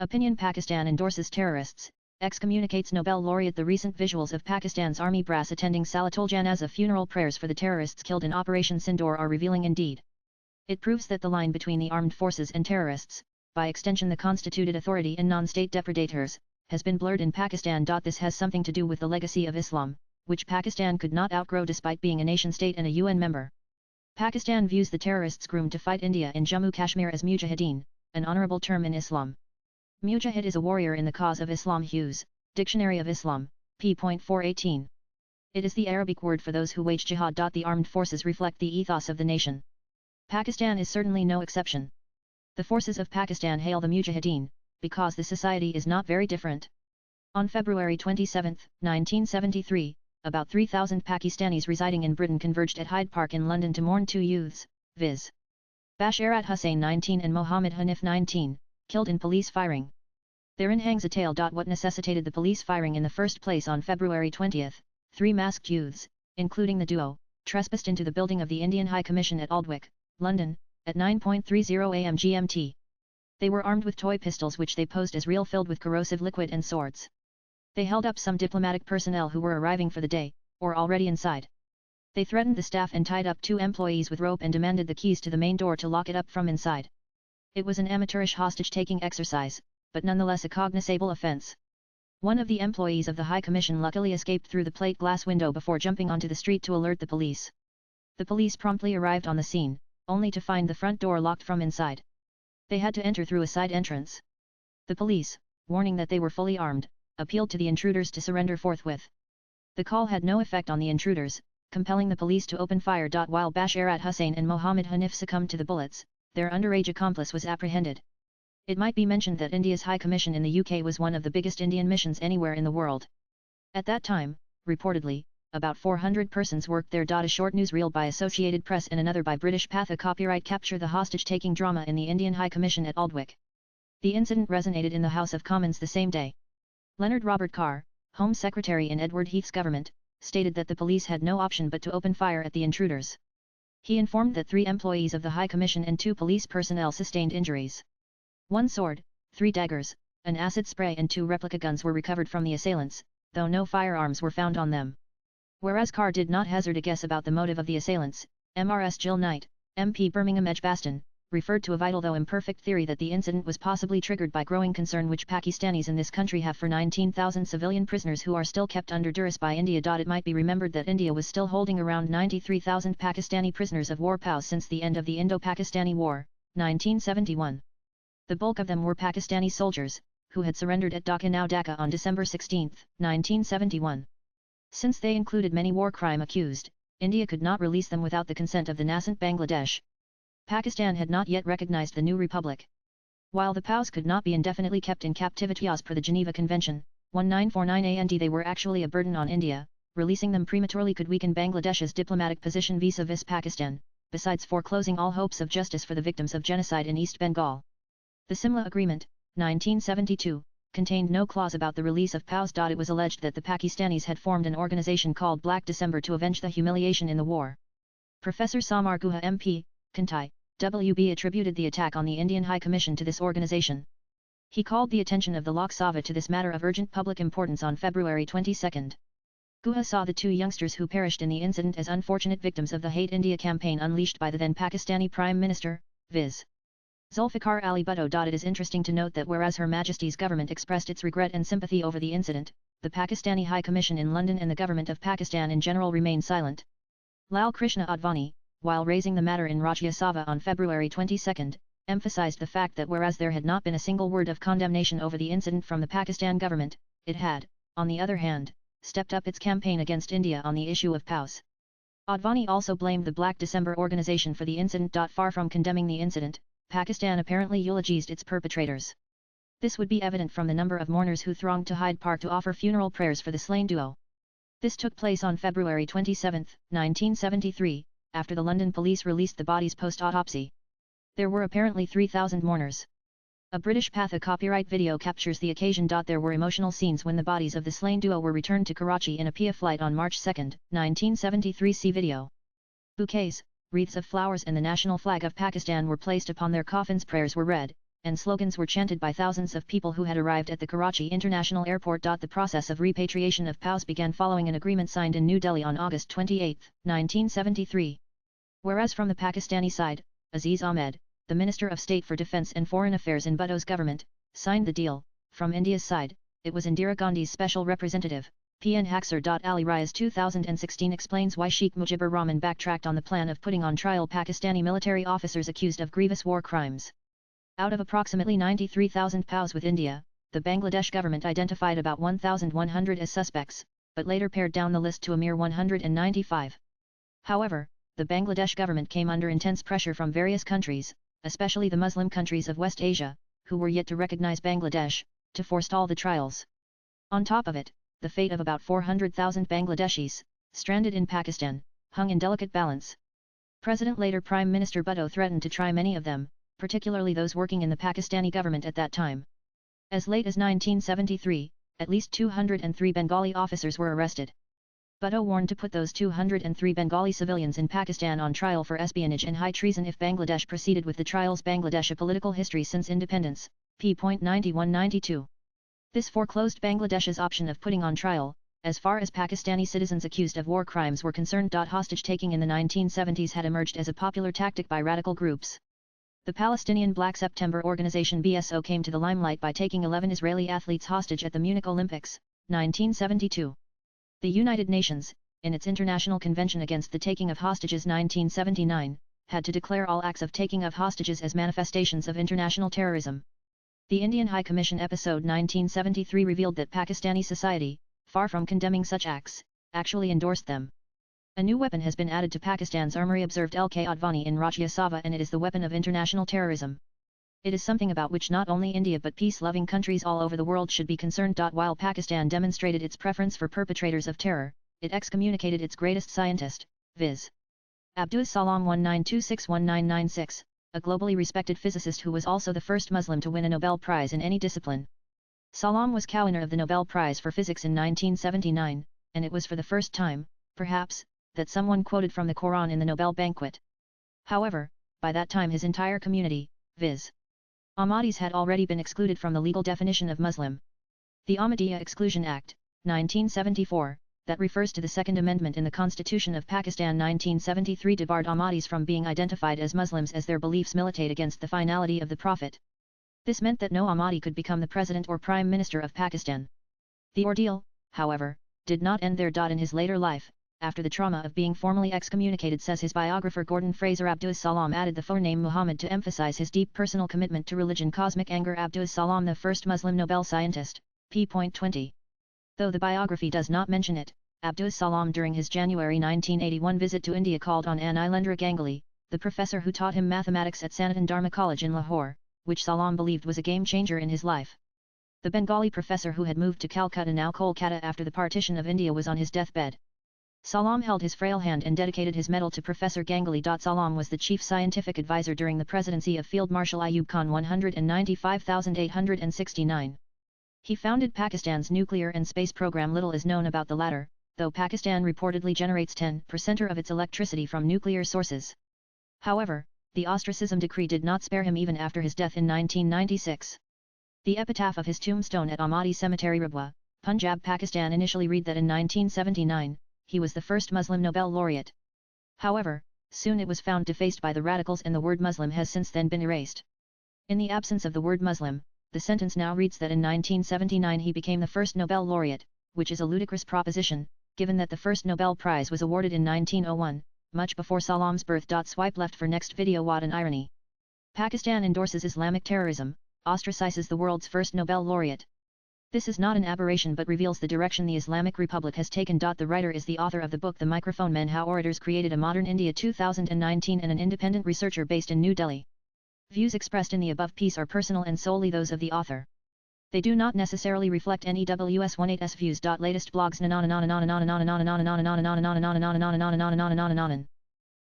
Opinion: Pakistan endorses terrorists, excommunicates Nobel laureate. The recent visuals of Pakistan's army brass attending Salatul Janazah funeral prayers for the terrorists killed in Operation Sindoor are revealing indeed. It proves that the line between the armed forces and terrorists, by extension the constituted authority and non-state depredators, has been blurred in Pakistan. This has something to do with the legacy of Islam, which Pakistan could not outgrow despite being a nation-state and a UN member. Pakistan views the terrorists groomed to fight India in Jammu Kashmir as mujahideen, an honorable term in Islam. Mujahid is a warrior in the cause of Islam. Hughes, Dictionary of Islam, p.418. It is the Arabic word for those who wage jihad. The armed forces reflect the ethos of the nation. Pakistan is certainly no exception. The forces of Pakistan hail the mujahideen, because the society is not very different. On February 27, 1973, about 3,000 Pakistanis residing in Britain converged at Hyde Park in London to mourn two youths, viz. Basharat Hussain 19 and Mohammed Hanif 19, killed in police firing. Therein hangs a tale. What necessitated the police firing in the first place? On February 20, 3 masked youths, including the duo, trespassed into the building of the Indian High Commission at Aldwych, London, at 9:30 am GMT. They were armed with toy pistols which they posed as real, filled with corrosive liquid, and swords. They held up some diplomatic personnel who were arriving for the day, or already inside. They threatened the staff and tied up 2 employees with rope and demanded the keys to the main door to lock it up from inside. It was an amateurish hostage-taking exercise, but nonetheless a cognizable offence. One of the employees of the High Commission luckily escaped through the plate glass window before jumping onto the street to alert the police. The police promptly arrived on the scene, only to find the front door locked from inside. They had to enter through a side entrance. The police, warning that they were fully armed, appealed to the intruders to surrender forthwith. The call had no effect on the intruders, compelling the police to open fire. While Basharat Hussain and Mohammed Hanif succumbed to the bullets, their underage accomplice was apprehended. It might be mentioned that India's High Commission in the UK was one of the biggest Indian missions anywhere in the world. At that time, reportedly, about 400 persons worked there. A short newsreel by Associated Press and another by British Patha copyright capture the hostage-taking drama in the Indian High Commission at Aldwych. The incident resonated in the House of Commons the same day. Leonard Robert Carr, Home Secretary in Edward Heath's government, stated that the police had no option but to open fire at the intruders. He informed that 3 employees of the High Commission and 2 police personnel sustained injuries. 1 sword, 3 daggers, an acid spray and 2 replica guns were recovered from the assailants, though no firearms were found on them. Whereas Carr did not hazard a guess about the motive of the assailants, MRS Jill Knight, MP Birmingham Edgbaston, referred to a vital though imperfect theory that the incident was possibly triggered by growing concern which Pakistanis in this country have for 19,000 civilian prisoners who are still kept under duress by India. It might be remembered that India was still holding around 93,000 Pakistani prisoners of war POWs since the end of the Indo-Pakistani War, 1971. The bulk of them were Pakistani soldiers, who had surrendered at Dhaka, now Dhaka, on December 16, 1971. Since they included many war crime accused, India could not release them without the consent of the nascent Bangladesh. Pakistan had not yet recognized the new republic. While the POWs could not be indefinitely kept in captivity as per the Geneva Convention, 1949 and they were actually a burden on India. Releasing them prematurely could weaken Bangladesh's diplomatic position vis-a-vis Pakistan, besides foreclosing all hopes of justice for the victims of genocide in East Bengal. The Simla Agreement, 1972, contained no clause about the release of POWs. It was alleged that the Pakistanis had formed an organization called Black December to avenge the humiliation in the war. Professor Samar Guha MP, Kantai, WB attributed the attack on the Indian High Commission to this organization. He called the attention of the Lok Sabha to this matter of urgent public importance on February 22. Guha saw the 2 youngsters who perished in the incident as unfortunate victims of the Hate India campaign unleashed by the then Pakistani Prime Minister, viz. Zulfikar Ali Bhutto. It is interesting to note that whereas Her Majesty's government expressed its regret and sympathy over the incident, the Pakistani High Commission in London and the government of Pakistan in general remained silent. Lal Krishna Advani, while raising the matter in Rajya Sabha on February 22, emphasized the fact that whereas there had not been a single word of condemnation over the incident from the Pakistan government, it had, on the other hand, stepped up its campaign against India on the issue of POWs. Advani also blamed the Black December organization for the incident. Far from condemning the incident, Pakistan apparently eulogized its perpetrators. This would be evident from the number of mourners who thronged to Hyde Park to offer funeral prayers for the slain duo. This took place on February 27, 1973, after the London police released the bodies post-autopsy. There were apparently 3,000 mourners. A British Patha copyright video captures the occasion. There were emotional scenes when the bodies of the slain duo were returned to Karachi in a PIA flight on March 2, 1973. See video. Bouquets, wreaths of flowers and the national flag of Pakistan were placed upon their coffins. Prayers were read, and slogans were chanted by thousands of people who had arrived at the Karachi International Airport. The process of repatriation of POWs began following an agreement signed in New Delhi on August 28, 1973. Whereas from the Pakistani side, Aziz Ahmed, the Minister of State for Defence and Foreign Affairs in Bhutto's government, signed the deal. From India's side, it was Indira Gandhi's special representative, P.N. Haksar. Ali Riaz 2016 explains why Sheikh Mujibur Rahman backtracked on the plan of putting on trial Pakistani military officers accused of grievous war crimes. Out of approximately 93,000 POWs with India, the Bangladesh government identified about 1,100 as suspects, but later pared down the list to a mere 195. However, the Bangladesh government came under intense pressure from various countries, especially the Muslim countries of West Asia, who were yet to recognize Bangladesh, to forestall the trials. On top of it, the fate of about 400,000 Bangladeshis, stranded in Pakistan, hung in delicate balance. Later Prime Minister Bhutto threatened to try many of them, particularly those working in the Pakistani government at that time. As late as 1973, at least 203 Bengali officers were arrested. Bhutto warned to put those 203 Bengali civilians in Pakistan on trial for espionage and high treason if Bangladesh proceeded with the trials. Bangladesh: A Political History Since Independence, p.91-92. This foreclosed Bangladesh's option of putting on trial, as far as Pakistani citizens accused of war crimes were concerned. Hostage-taking in the 1970s had emerged as a popular tactic by radical groups. The Palestinian Black September organization BSO came to the limelight by taking 11 Israeli athletes hostage at the Munich Olympics, 1972. The United Nations, in its International Convention Against the Taking of Hostages 1979, had to declare all acts of taking of hostages as manifestations of international terrorism. The Indian High Commission episode 1973 revealed that Pakistani society, far from condemning such acts, actually endorsed them. A new weapon has been added to Pakistan's armory, observed L.K. Advani in Rajya Sabha, and it is the weapon of international terrorism. It is something about which not only India but peace-loving countries all over the world should be concerned. While Pakistan demonstrated its preference for perpetrators of terror, it excommunicated its greatest scientist, viz. Abdus Salam 1926-1996, a globally respected physicist who was also the first Muslim to win a Nobel Prize in any discipline. Salam was co-winner of the Nobel Prize for Physics in 1979, and it was for the first time, perhaps, that someone quoted from the Quran in the Nobel banquet. However, by that time his entire community, viz. Ahmadis, had already been excluded from the legal definition of Muslim. The Ahmadiyya Exclusion Act, 1974, that refers to the Second Amendment in the Constitution of Pakistan 1973, debarred Ahmadis from being identified as Muslims as their beliefs militate against the finality of the Prophet. This meant that no Ahmadi could become the President or Prime Minister of Pakistan. The ordeal, however, did not end there. In his later life, after the trauma of being formally excommunicated, says his biographer Gordon Fraser, Abdus Salam added the forename Muhammad to emphasize his deep personal commitment to religion. Cosmic Anger: Abdus Salam, the first Muslim Nobel scientist, p.20. Though the biography does not mention it, Abdus Salam during his January 1981 visit to India called on Anilendra Ganguly, the professor who taught him mathematics at Sanatan Dharma College in Lahore, which Salam believed was a game-changer in his life. The Bengali professor who had moved to Calcutta, now Kolkata, after the partition of India was on his deathbed. Salam held his frail hand and dedicated his medal to Professor Ganguly. Salam was the chief scientific advisor during the presidency of Field Marshal Ayub Khan 195,869. He founded Pakistan's nuclear and space program. Little is known about the latter, though Pakistan reportedly generates 10% of its electricity from nuclear sources. However, the ostracism decree did not spare him even after his death in 1996. The epitaph of his tombstone at Ahmadi Cemetery, Rabwa, Punjab, Pakistan initially read that in 1979, he was the first Muslim Nobel laureate. However, soon it was found defaced by the radicals and the word Muslim has since then been erased. In the absence of the word Muslim, the sentence now reads that in 1979 he became the first Nobel laureate, which is a ludicrous proposition, given that the first Nobel Prize was awarded in 1901, much before Salam's birth. Swipe left for next video. What an irony. Pakistan endorses Islamic terrorism, ostracizes the world's first Nobel laureate. This is not an aberration but reveals the direction the Islamic Republic has taken. The writer is the author of the book The Microphone Men: How Orators Created a Modern India 2019 and an independent researcher based in New Delhi. Views expressed in the above piece are personal and solely those of the author. They do not necessarily reflect NEWS18's views. Latest blogs.